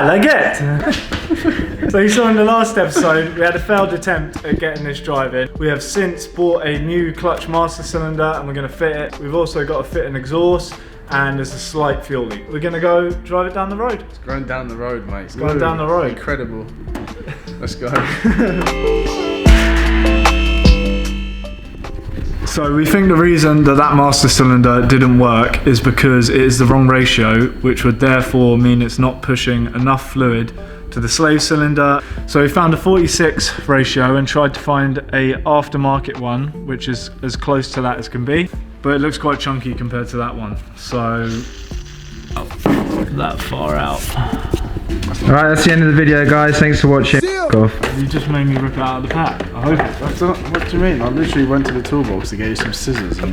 leg it! So you saw in the last episode, we had a failed attempt at getting this driving. We have since bought a new clutch master cylinder and we're going to fit it. We've also got to fit an exhaust and there's a slight fuel leak. We're going to go drive it down the road. It's going down the road, mate. It's going down the road. Incredible. Let's go. So we think the reason that that master cylinder didn't work is because it is the wrong ratio, which would therefore mean it's not pushing enough fluid to the slave cylinder. So we found a 46 ratio and tried to find a aftermarket one, which is as close to that as can be, but it looks quite chunky compared to that one. So that far out. Alright, that's the end of the video, guys. Thanks for watching. You just made me rip it out of the pack. I hope it. What do you mean? I literally went to the toolbox to get you some scissors. You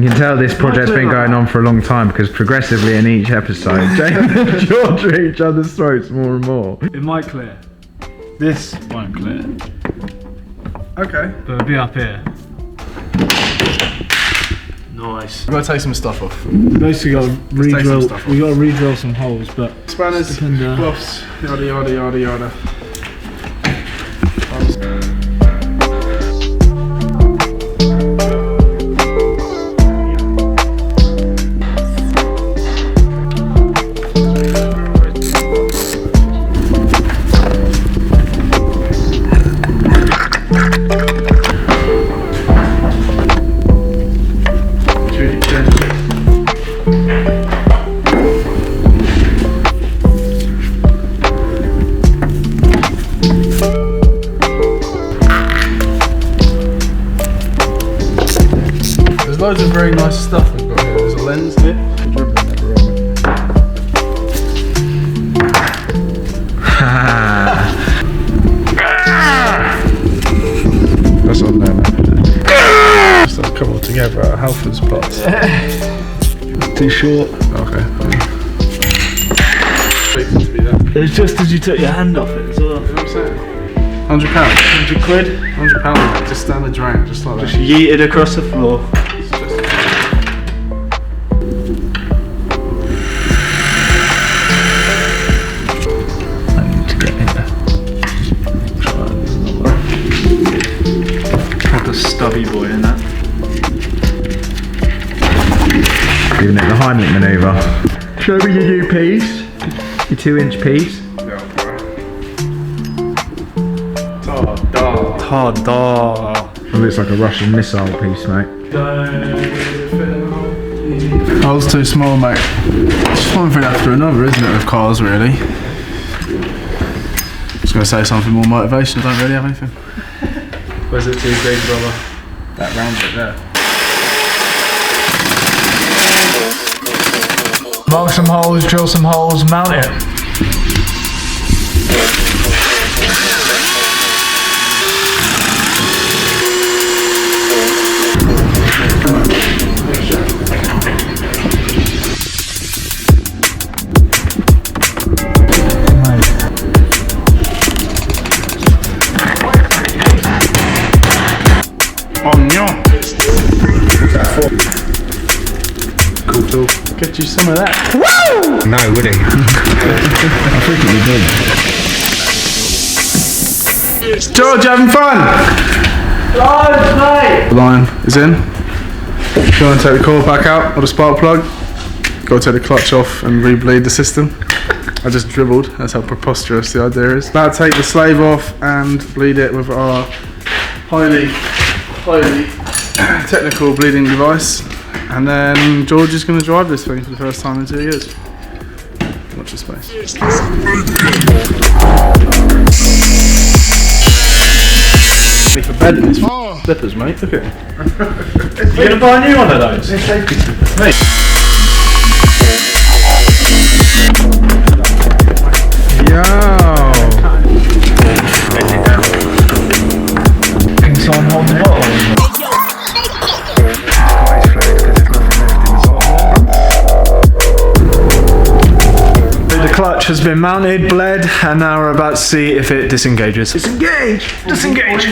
can tell this project's been going on for a long time because progressively in each episode, James and George are at each other's throats more and more. It might clear. This won't clear. Okay. But it'll be up here. Nice. We've got to take some stuff off. Basically got to re-drill. We got to re-drill some holes, but spanners, gloves, yada yada yada yada. Loads of very nice stuff we've got here. There's a lens here. That's on there, man. Just a couple together out of Halford's parts. Too short. Okay. It's just as you took your hand off it as well. You know what I'm saying? £100. 100 quid. £100. Just down the drain, just like that. Just yeeted across the floor. Stubby boy in that. Giving it the Heimlich manoeuvre. Show me your new piece. Your 2-inch piece. Ta-da. It looks like a Russian missile piece, mate. Hole's too small, mate. It's just one thing after another, isn't it, with cars, really? I was going to say something more motivational, I don't really have anything. Where's it too big, brother? That round bit there. Mark some holes, drill some holes, mount it. Cool tool. Get you some of that. Woo! No, would he? I think he did. George, having fun? Live, mate! The line is in. Go and take the core back out, or the spark plug. Got to take the clutch off and re-bleed the system. I just dribbled, that's how preposterous the idea is. Now take the slave off and bleed it with our highly technical bleeding device. And then George is going to drive this thing for the first time in 2 years. Watch the space. For bed in this slippers, mate. Look at it. You're gonna buy a new one of those? Mate. Can someone hold the bottle? The clutch has been mounted, bled, and now we're about to see if it disengages. Disengage! Disengage!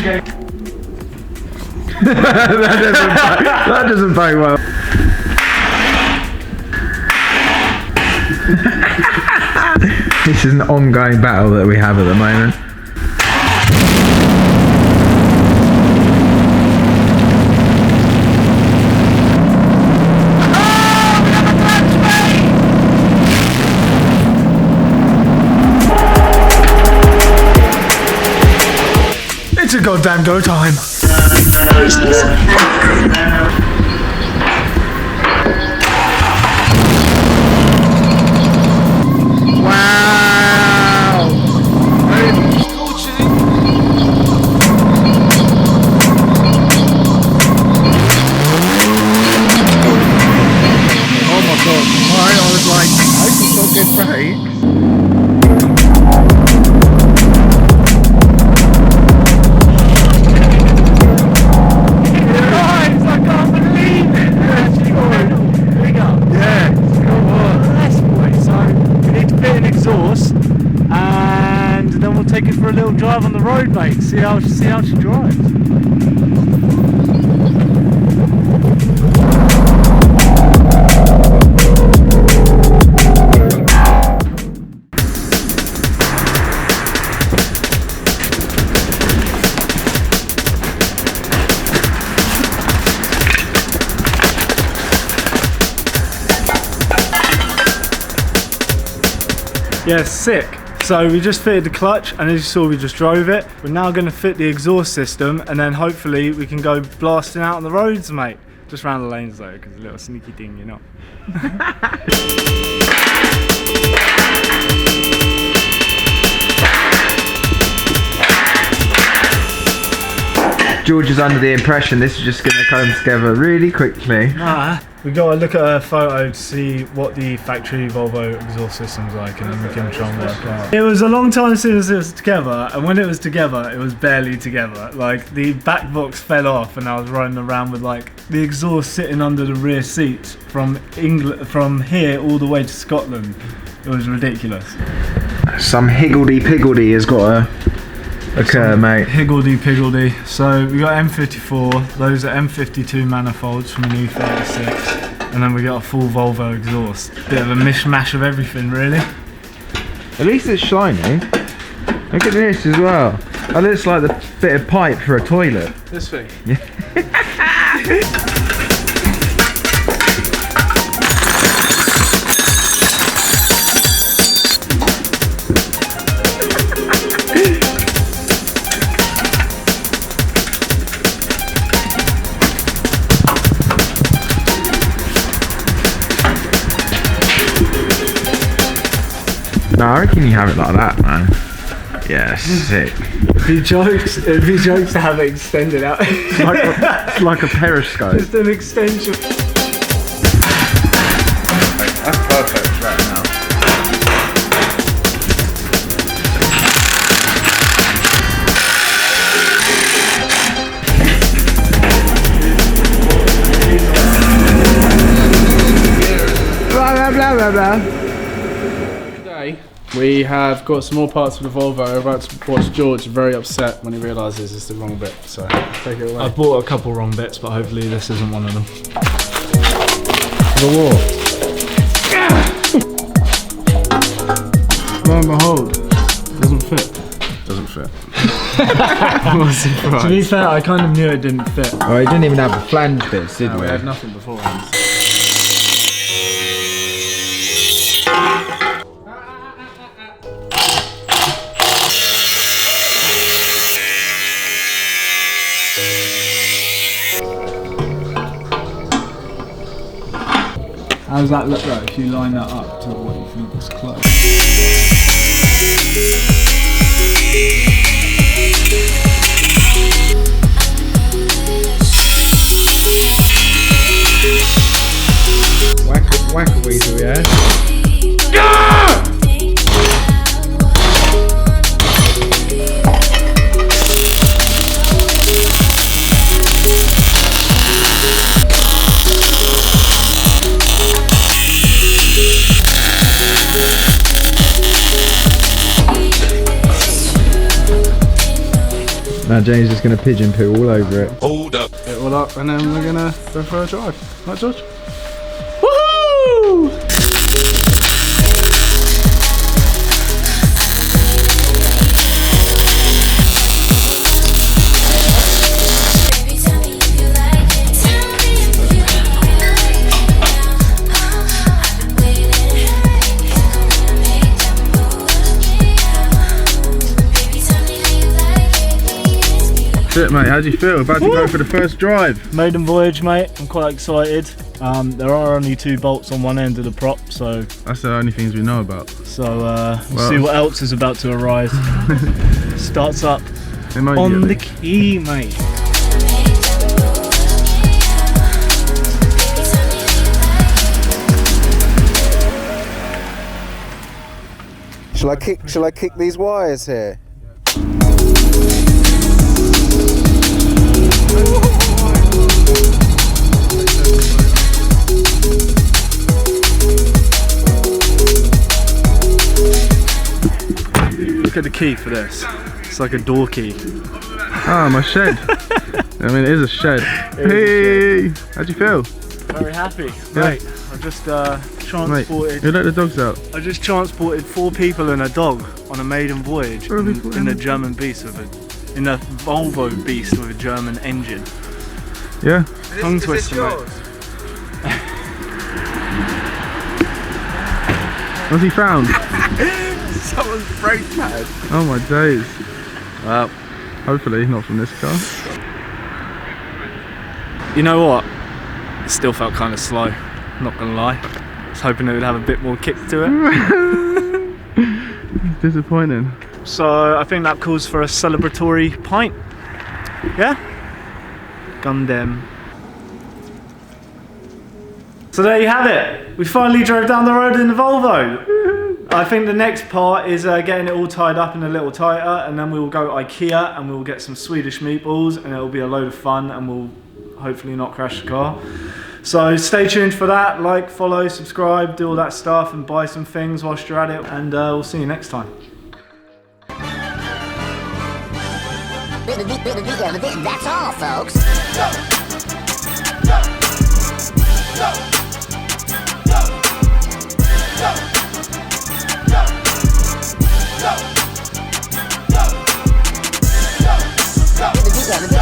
that doesn't bang well. This is an ongoing battle that we have at the moment. It's a goddamn go time. Wow! Oh my god! I was like, I just got good brakes. And then we'll take it for a little drive on the road, mate. See how she drives. Yeah, sick. So we just fitted the clutch, and as you saw, we just drove it. We're now going to fit the exhaust system, and then hopefully we can go blasting out on the roads, mate. Just round the lanes though, because a little sneaky thing, you know. George is under the impression this is just going to come together really quickly. Nah, we got to look at a photo to see what the factory Volvo exhaust system's like, and then we can try and work out. It was a long time since it was together, and when it was together, it was barely together. Like, the back box fell off, and I was riding around with like the exhaust sitting under the rear seats from England, from here all the way to Scotland. It was ridiculous. Some higgledy-piggledy has got to occur, mate. Higgledy-piggledy. So we got M54, those are M52 manifolds from an E36, and then we got a full Volvo exhaust. Bit of a mishmash of everything, really. At least it's shiny. Look at this as well. That looks like the bit of pipe for a toilet. This thing? Yeah. No, I reckon you have it like that, man. Yeah, sick. It'd be jokes to have it extended out. It's like a periscope. Just an extension. That's perfect right now. Blah, blah, blah, blah, blah. We have got some more parts for the Volvo. We're about to watch George very upset when he realises it's the wrong bit. So take it away. I've bought a couple wrong bits, but hopefully this isn't one of them. The wall. Lo and behold, doesn't fit. Doesn't fit. I was surprised. To be fair, I kind of knew it didn't fit. Oh, it didn't even have the flange bits, did No, we? we had nothing beforehand. How does that look like if you line that up to what you think is close? Whack a weasel, yeah? Now James is going to pigeon poo all over it. Hold up. It all up, and then we're gonna go for a drive. Right, George? Woohoo! it, mate. How do you feel? About to go for the first drive. Maiden voyage, mate. I'm quite excited. There are only 2 bolts on one end of the prop, so that's the only things we know about. So we'll see what else is about to arise. Starts up on the key, mate. Shall I kick these wires here? Look at the key for this. It's like a door key. Ah, my shed. I mean, it is a shed. Hey, how'd you feel? Very happy, Yeah. mate. I just transported. Mate, you let the dogs out. I just transported 4 people and a dog on a maiden voyage in a German beast in a Volvo beast with a German engine. Yeah. Tongue twister, mate. What's he found? Someone's brake pad. Oh my days. Well, Hopefully not from this car. you know what? It still felt kind of slow. Not gonna lie. I was hoping it would have a bit more kick to it. Disappointing. So I think that calls for a celebratory pint. Yeah? Gundam. So there you have it. We finally drove down the road in the Volvo. I think the next part is getting it all tied up and a little tighter, and then we will go IKEA and we will get some Swedish meatballs, and it will be a load of fun, and we'll hopefully not crash the car. So stay tuned for that. Like, follow, subscribe, do all that stuff, and buy some things whilst you're at it, and we'll see you next time. That's all, folks.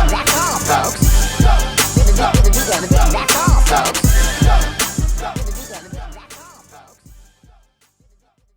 That's all, folks.